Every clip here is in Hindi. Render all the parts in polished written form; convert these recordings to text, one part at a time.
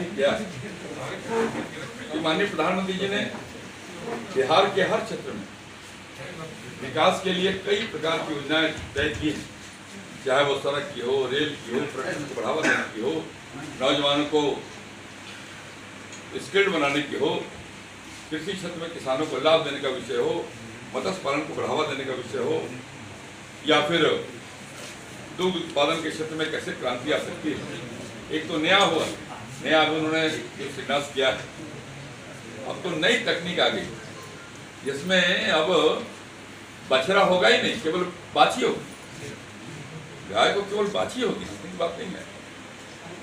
किया है कि माननीय प्रधानमंत्री जी ने बिहार के हर क्षेत्र में विकास के लिए कई प्रकार की योजनाएं तय की हैं, चाहे वो सड़क की हो, रेल की हो, पर्यटन को बढ़ावा देने की हो, नौजवानों को स्किल्ड बनाने की हो, कृषि क्षेत्र में किसानों को लाभ देने का विषय हो, मत्स्य पालन को बढ़ावा देने का विषय हो, या फिर दुग्ध उत्पादन के क्षेत्र में कैसे क्रांति आ सकती है। एक तो नया हुआ, नया अभी उन्होंने जो शिलान्यास किया है, अब तो नई तकनीक आ गई जिसमें अब बछड़ा होगा ही नहीं, केवल बाछी होगी। गाय को केवल बाछी होगी, इतनी बात नहीं है।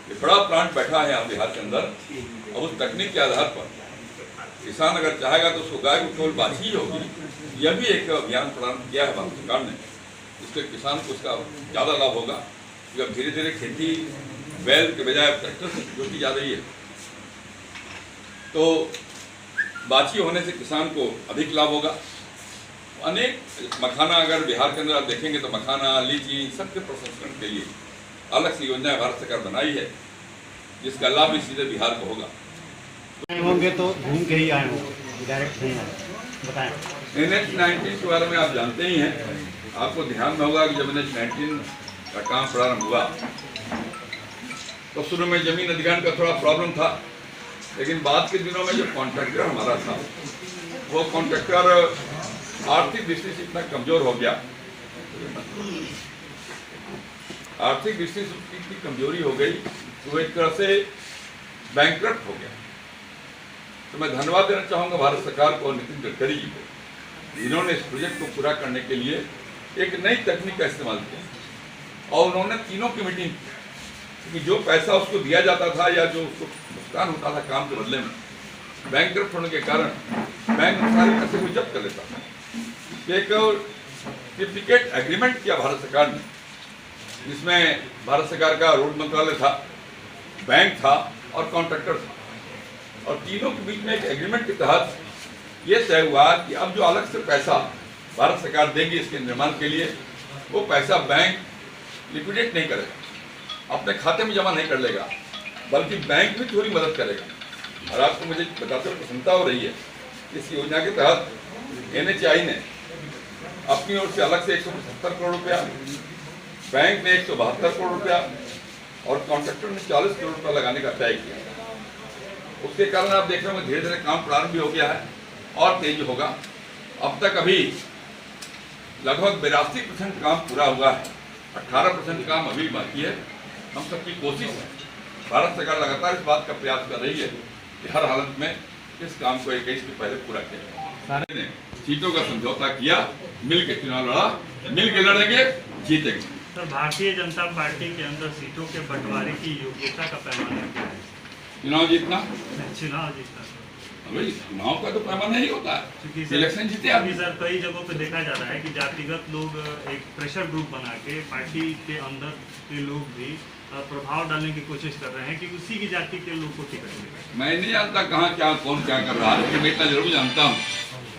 ये बड़ा प्लांट बैठा है यहाँ बिहार के अंदर, और उस तकनीक के आधार पर किसान अगर चाहेगा तो उसको गाय को केवल बाछी ही होगी। यह भी एक अभियान प्रारंभ किया है भारत सरकार ने, इससे किसान को उसका ज़्यादा लाभ होगा। जब धीरे धीरे खेती बैल के बजाय ट्रैक्टर से जोती जा रही है, तो बाछी होने से किसान को अधिक लाभ होगा। अनेक मखाना, अगर बिहार के अंदर आप देखेंगे तो मखाना, लीची, सबके प्रसंस्करण के लिए अलग से योजनाएं भारत सरकार बनाई है, जिसका लाभ भी सीधे बिहार को होगा। होंगे तो घूम के ही आए होंगे, डायरेक्ट नहीं आए, बताएं। NH-19 के बारे में आप जानते ही हैं। आपको ध्यान में होगा कि जब NH-19 का काम प्रारंभ हुआ तो शुरू में जमीन अधिग्रहण का थोड़ा प्रॉब्लम था, लेकिन बाद के दिनों में जो कॉन्ट्रैक्टर हमारा था, वो कॉन्ट्रैक्टर आर्थिक दृष्टि से इतना कमजोर हो गया, आर्थिक दृष्टि से इतनी कमजोरी हो गई कि वो एक तरह से बैंकक्रप्ट हो गया। तो मैं धन्यवाद देना चाहूँगा भारत सरकार को, नितिन गडकरी जी को, इन्होंने इस प्रोजेक्ट को पूरा करने के लिए एक नई तकनीक का इस्तेमाल किया, और उन्होंने तीनों की मीटिंग कि जो पैसा उसको दिया जाता था या जो उसको नुकसान होता था काम के बदले में, बैंकक्रप्ट होने के कारण बैंक सारे पैसे को जब्त कर लेता था। एक डुप्लीकेट एग्रीमेंट किया भारत सरकार ने, जिसमें भारत सरकार का रोड मंत्रालय था, बैंक था और कॉन्ट्रैक्टर था, और तीनों के बीच में एक एग्रीमेंट के तहत ये तय हुआ कि अब जो अलग से पैसा भारत सरकार देगी इसके निर्माण के लिए, वो पैसा बैंक लिक्विडेट नहीं करेगा, अपने खाते में जमा नहीं कर लेगा, बल्कि बैंक भी थोड़ी मदद करेगा। और आपको मुझे बताते हुए प्रसन्नता हो रही है, इस योजना के तहत NHI ने अपनी ओर से अलग से 175 करोड़ रुपया, बैंक ने 172 करोड़ रुपया और कॉन्ट्रैक्टर ने 40 करोड़ रुपया लगाने का तय किया। उसके कारण आप देख रहे होंगे धीरे धीरे काम प्रारंभ भी हो गया है और तेज होगा। अब तक अभी लगभग 82% काम पूरा हुआ है, 18% काम अभी बाकी है। हम सबकी कोशिश है, भारत सरकार लगातार इस बात का प्रयास कर रही है कि हर हालत में इस काम को 21 के पहले पूरा किया जाए। सारे ने सीटों का समझौता किया, मिल के चुनाव लड़ा, मिल के लड़ेंगे, जीतेंगे। सर, भारतीय जनता पार्टी के अंदर सीटों के बंटवारे की योग्यता का पैमाना क्या है? चुनाव जीतना, चुनाव जीतना अभी चुनाव का तो पैमाना ही होता है, इलेक्शन जीते अभी सर कई जगहों पे देखा जा रहा है कि जातिगत लोग एक प्रेशर ग्रुप बना के पार्टी के अंदर के लोग भी प्रभाव डालने की कोशिश कर रहे हैं कि उसी की जाति के लोग को टिकट मिले। मैं नहीं जानता कहाँ क्या कौन क्या कर रहा है, लेकिन मैं इतना जरूर जानता हूँ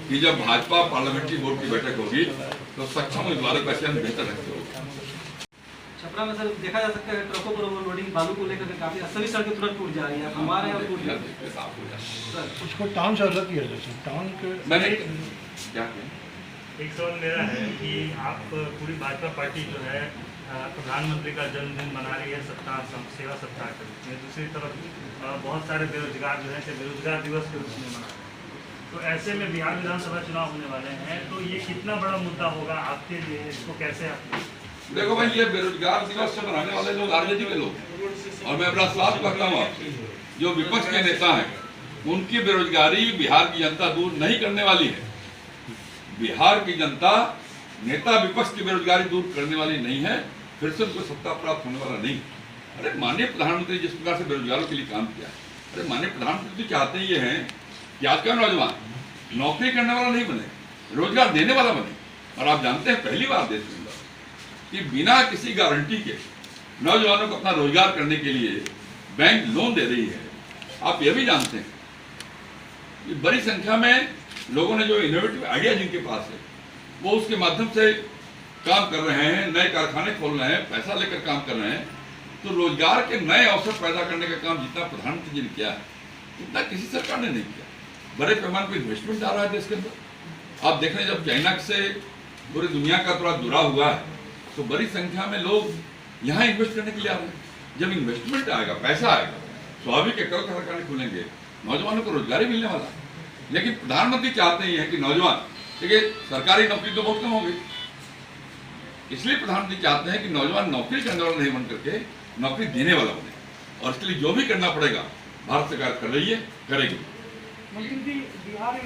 कि जब भाजपा पार्लियामेंट्री बोर्ड की बैठक होगी तो सक्षम उम्मीदवारों का चयन बेहतर रखते होगा। छपरा में सर देखा जा सकता है ट्रकों पर ओवरलोडिंग बालू को लेकर के काफी सभी सड़कें तुरंत टूट जा रही है, हमारे यहाँ टूट जाती है। उसको टाउन से अलग किया जाए, टाउन के मैंने क्या किया? एक सवाल मेरा है कि आप पूरी भाजपा पार्टी जो है प्रधानमंत्री का जन्मदिन मना रही है सेवा सप्ताह के रूप में, दूसरी तरफ बहुत सारे बेरोजगार जो है बेरोजगार दिवस के रूप में मना रहे हैं। तो ऐसे में बिहार विधानसभा चुनाव होने वाले हैं, तो ये कितना बड़ा मुद्दा होगा आपके लिए, इसको कैसे आप? देखो भाई, ये बेरोजगार दिवस से मनाने वाले लोग आरजेडी के लोग हैं, और मैं बड़ा साफ कहता हूँ आपसे, जो विपक्ष के नेता हैं उनकी बेरोजगारी बिहार की जनता दूर नहीं करने वाली है। बिहार की जनता, नेता विपक्ष की बेरोजगारी दूर करने वाली नहीं है, फिर से उनको सत्ता प्राप्त होने वाला नहीं। अरे माननीय प्रधानमंत्री जिस प्रकार से बेरोजगारों के लिए काम किया, अरे माननीय प्रधानमंत्री चाहते ये हैं कि आज का नौजवान नौकरी करने वाला नहीं बने, रोजगार देने वाला बने। और आप जानते हैं पहली बार देश में कि बिना किसी गारंटी के नौजवानों को अपना रोजगार करने के लिए बैंक लोन दे रही है। आप ये भी जानते हैं कि बड़ी संख्या में लोगों ने जो इनोवेटिव आइडिया जिनके पास है वो उसके माध्यम से काम कर रहे हैं, नए कारखाने खोल रहे हैं, पैसा लेकर काम कर रहे हैं। तो रोजगार के नए अवसर पैदा करने का काम जितना प्रधानमंत्री जी ने किया है उतना किसी सरकार ने नहीं किया। बड़े पैमाने पर इन्वेस्टमेंट आ रहा है देश के अंदर। आप देख रहे हैं जब चाइना से पूरी दुनिया का थोड़ा जुड़ा हुआ है तो बड़ी संख्या में लोग यहाँ इन्वेस्ट करने के लिए आ रहे हैं। जब इन्वेस्टमेंट आएगा, पैसा आएगा, स्वाभाविक है कल कारखाने खुलेंगे, नौजवानों को रोजगारी मिलने वाला है। लेकिन प्रधानमंत्री चाहते ही हैं कि नौजवान, देखिए सरकारी नौकरी तो बहुत कम हो गई, इसलिए प्रधानमंत्री चाहते हैं कि नौजवान नौकरी करने वाला नहीं बन करके नौकरी देने वाला बने। और इसके लिए जो भी करना पड़ेगा भारत सरकार कर रही है, करेगी। मंत्री जी, बिहार